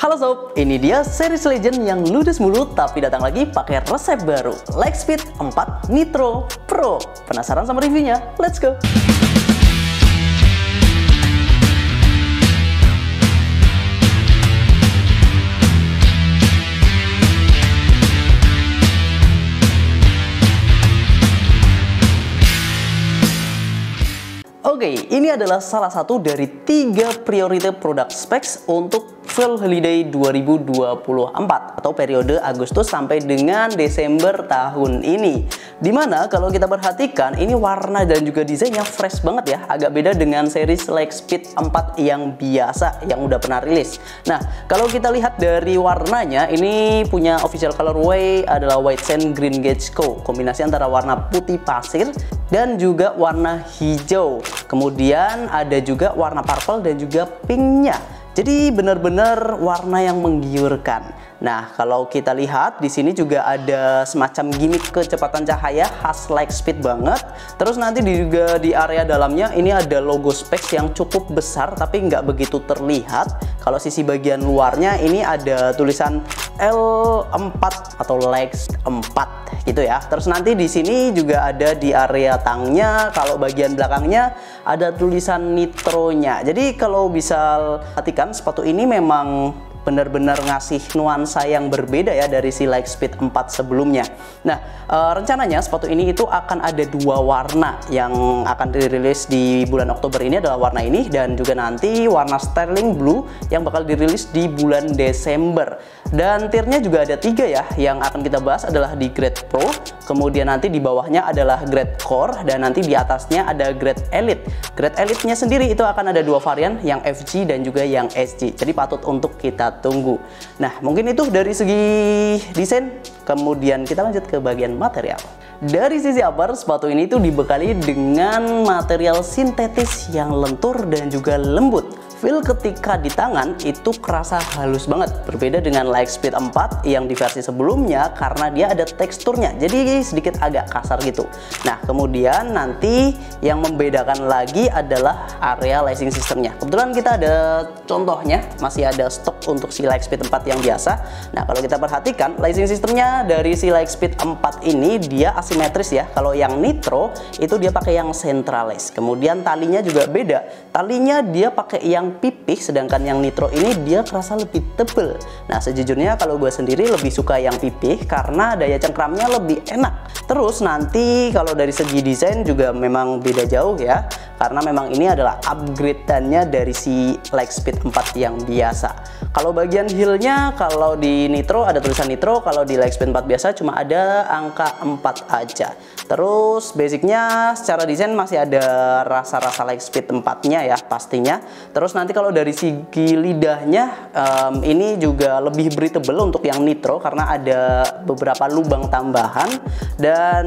Halo sob, ini dia series Legend yang ludes mulu tapi datang lagi pakai resep baru, Lightspeed 4 Nitro Pro. Penasaran sama reviewnya? Let's go! Oke, ini adalah salah satu dari 3 priority product specs untuk Fall Holiday 2024 atau periode Agustus sampai dengan Desember tahun ini. Dimana kalau kita perhatikan ini warna dan juga desainnya fresh banget ya, agak beda dengan series Lightspeed 4 yang biasa yang udah pernah rilis. Nah, kalau kita lihat dari warnanya, ini punya official colorway adalah White Sand Green Gecko, kombinasi antara warna putih pasir dan juga warna hijau. Kemudian ada juga warna purple dan juga pinknya. Jadi benar-benar warna yang menggiurkan. Nah, kalau kita lihat di sini juga ada semacam gimmick kecepatan cahaya khas Lightspeed banget. Terus nanti juga di area dalamnya ini ada logo specs yang cukup besar tapi nggak begitu terlihat. Kalau sisi bagian luarnya ini ada tulisan L4 atau Lex 4 gitu ya. Terus nanti di sini juga ada di area tangnya, kalau bagian belakangnya ada tulisan nitronya. Jadi kalau bisa perhatikan sepatu ini memang benar-benar ngasih nuansa yang berbeda ya dari si Lightspeed 4 sebelumnya. Nah, rencananya sepatu ini itu akan ada 2 warna yang akan dirilis di bulan Oktober ini, adalah warna ini dan juga nanti warna Sterling Blue yang bakal dirilis di bulan Desember. Dan tiernya juga ada 3 ya, yang akan kita bahas adalah di grade Pro, kemudian nanti di bawahnya adalah grade Core, dan nanti di atasnya ada grade Elite. Grade Elite-nya sendiri itu akan ada 2 varian, yang FG dan juga yang SG. Jadi patut untuk kita tunggu. Nah, mungkin itu dari segi desain. Kemudian kita lanjut ke bagian material. Dari sisi upper, sepatu ini tuh dibekali dengan material sintetis yang lentur dan juga lembut. Feel ketika di tangan itu kerasa halus banget, berbeda dengan Lightspeed 4 yang di versi sebelumnya karena dia ada teksturnya, jadi sedikit agak kasar gitu. Nah, kemudian nanti yang membedakan lagi adalah area lacing systemnya. Kebetulan kita ada contohnya, masih ada stok untuk si Lightspeed 4 yang biasa. Nah, kalau kita perhatikan lacing systemnya dari si Lightspeed 4 ini dia asimetris ya. Kalau yang Nitro itu dia pakai yang centralized. Kemudian talinya juga beda. Talinya dia pakai yang pipih, sedangkan yang Nitro ini dia kerasa lebih tebel. Nah, sejujurnya kalau gue sendiri lebih suka yang pipih karena daya cengkramnya lebih enak. Terus nanti kalau dari segi desain juga memang beda jauh ya, karena memang ini adalah upgrade-annya dari si Lightspeed 4 yang biasa. Kalau bagian heel-nya, kalau di Nitro ada tulisan Nitro, kalau di Lightspeed 4 biasa cuma ada angka 4 aja. Terus basicnya secara desain masih ada rasa-rasa Lightspeed 4-nya ya pastinya. Terus nanti kalau dari segi lidahnya, ini juga lebih breathable untuk yang Nitro karena ada beberapa lubang tambahan. Dan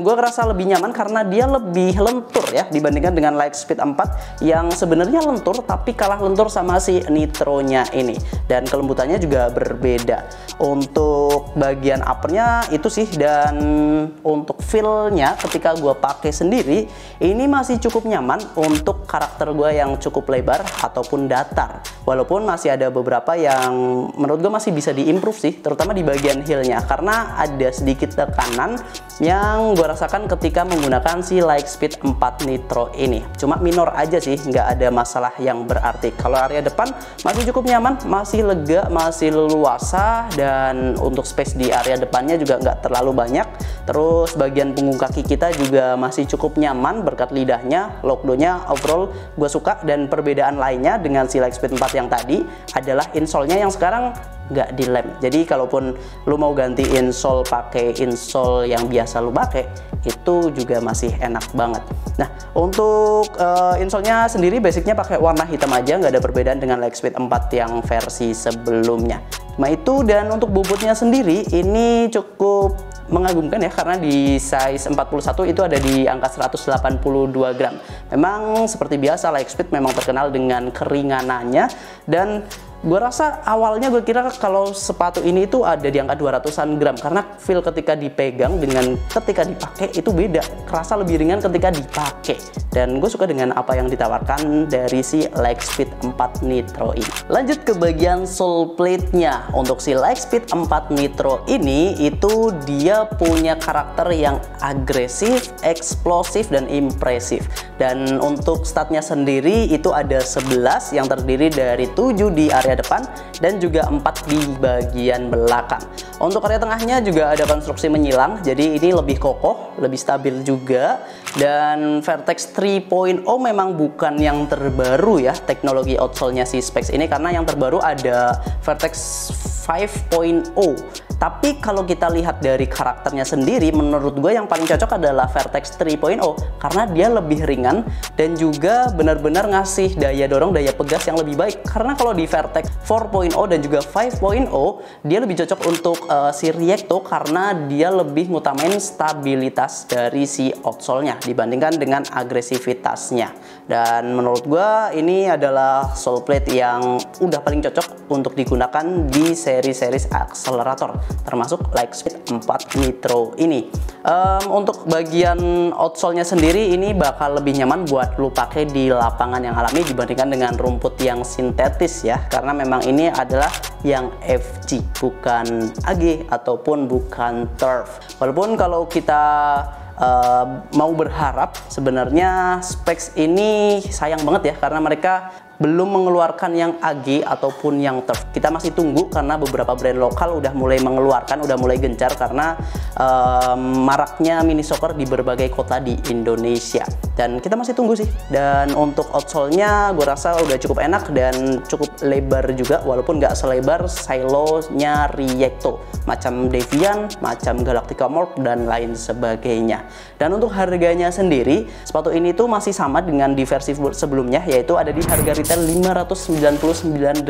gue ngerasa lebih nyaman karena dia lebih lentur ya dibandingkan dengan Lightspeed 4 yang sebenarnya lentur tapi kalah lentur sama si Nitronya ini. Dan kelembutannya juga berbeda. Untuk bagian uppernya itu sih, dan untuk feel-nya ketika gue pakai sendiri ini masih cukup nyaman untuk karakter gue yang cukup lebar ataupun datar. Walaupun masih ada beberapa yang menurut gue masih bisa diimprove sih, terutama di bagian heel-nya karena ada sedikit tekanan yang gue rasakan ketika menggunakan si Lightspeed 4 Nitro ini. Cuma minor aja sih, nggak ada masalah yang berarti. Kalau area depan masih cukup nyaman, masih lega, masih leluasa, dan untuk space di area depannya juga nggak terlalu banyak. Terus bagian punggung kaki kita juga masih cukup nyaman berkat lidahnya. Lockdown-nya overall gue suka, dan perbedaan lainnya dengan si Lightspeed 4 yang tadi adalah insole-nya yang sekarang nggak dilem. Jadi kalaupun lu mau ganti insole pakai insole yang biasa lu pakai, itu juga masih enak banget. Nah, untuk insole-nya sendiri basicnya pakai warna hitam aja, nggak ada perbedaan dengan Lightspeed 4 yang versi sebelumnya. Nah itu, dan untuk bobotnya sendiri ini cukup mengagumkan ya, karena di size 41 itu ada di angka 182 gram. Memang seperti biasa Lightspeed memang terkenal dengan keringanannya, dan Gue rasa awalnya gue kira kalau sepatu ini itu ada di angka 200-an gram, karena feel ketika dipegang dengan ketika dipakai itu beda, kerasa lebih ringan ketika dipakai. Dan gue suka dengan apa yang ditawarkan dari si Lightspeed 4 Nitro ini. Lanjut ke bagian sole plate-nya. Untuk si Lightspeed 4 Nitro ini itu dia punya karakter yang agresif, eksplosif, dan impresif. Dan untuk statnya sendiri itu ada 11 yang terdiri dari 7 di area depan dan juga 4 di bagian belakang. Untuk area tengahnya juga ada konstruksi menyilang, jadi ini lebih kokoh, lebih stabil juga. Dan Vertex 3.0 memang bukan yang terbaru ya teknologi outsole-nya si Specs ini, karena yang terbaru ada Vertex 5.0. Tapi kalau kita lihat dari karakternya sendiri, menurut gue yang paling cocok adalah Vertex 3.0 karena dia lebih ringan dan juga benar-benar ngasih daya dorong, daya pegas yang lebih baik. Karena kalau di Vertex 4.0 dan juga 5.0 dia lebih cocok untuk si Reacto karena dia lebih ngutamain stabilitas dari si outsole-nya dibandingkan dengan agresivitasnya. Dan menurut gue ini adalah sole plate yang udah paling cocok untuk digunakan di seri-seri akselerator, termasuk Lightspeed 4 Nitro ini. Untuk bagian outsole-nya sendiri ini bakal lebih nyaman buat lu pakai di lapangan yang alami dibandingkan dengan rumput yang sintetis ya, karena memang ini adalah yang FG, bukan AG ataupun bukan turf. Walaupun kalau kita mau berharap, sebenarnya Specs ini sayang banget ya karena mereka belum mengeluarkan yang AG ataupun yang turf. Kita masih tunggu karena beberapa brand lokal udah mulai mengeluarkan, udah mulai gencar karena maraknya mini soccer di berbagai kota di Indonesia. Dan kita masih tunggu sih. Dan untuk outsole-nya gue rasa udah cukup enak dan cukup lebar juga, walaupun nggak selebar silo-nya Reacto, macam Devian, macam Galactica Morph, dan lain sebagainya. Dan untuk harganya sendiri, sepatu ini tuh masih sama dengan di versi sebelumnya, yaitu ada di harga retail 599.800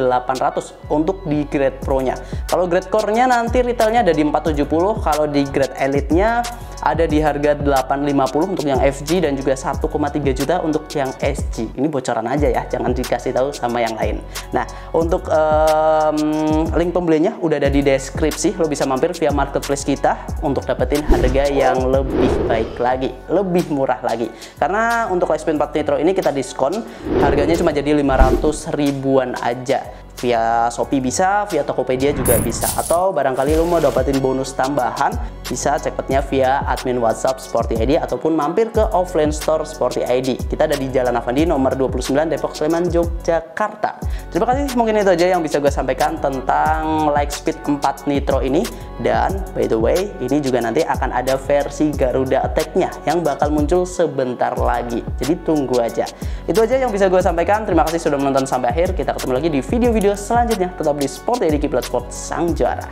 untuk di grade Pro-nya. Kalau grade Core-nya nanti retailnya ada di 470, kalau di grade Elite-nya ada di harga 850 untuk yang FG dan juga 1,3 juta untuk yang SG. Ini bocoran aja ya, jangan dikasih tahu sama yang lain. Nah, untuk link pembelinya udah ada di deskripsi. Lo bisa mampir via marketplace kita untuk dapetin harga yang lebih baik lagi, lebih murah lagi. Karena untuk Lightspeed 4 Nitro ini kita diskon, harganya cuma jadi 500 ribuan aja. Via Shopee bisa, via Tokopedia juga bisa. Atau barangkali lo mau dapetin bonus tambahan, bisa ceketnya via admin WhatsApp Sporty ID ataupun mampir ke offline store Sporty ID. Kita ada di Jalan Avandi nomor 29 Depok Sleman Yogyakarta. Terima kasih, mungkin itu aja yang bisa gue sampaikan tentang Lightspeed 4 Nitro ini. Dan by the way, ini juga nanti akan ada versi Garuda Attack-nya yang bakal muncul sebentar lagi. Jadi tunggu aja. Itu aja yang bisa gue sampaikan. Terima kasih sudah menonton sampai akhir. Kita ketemu lagi di video-video selanjutnya. Tetap di Sporty ID, Kiblat Sport Sang Juara.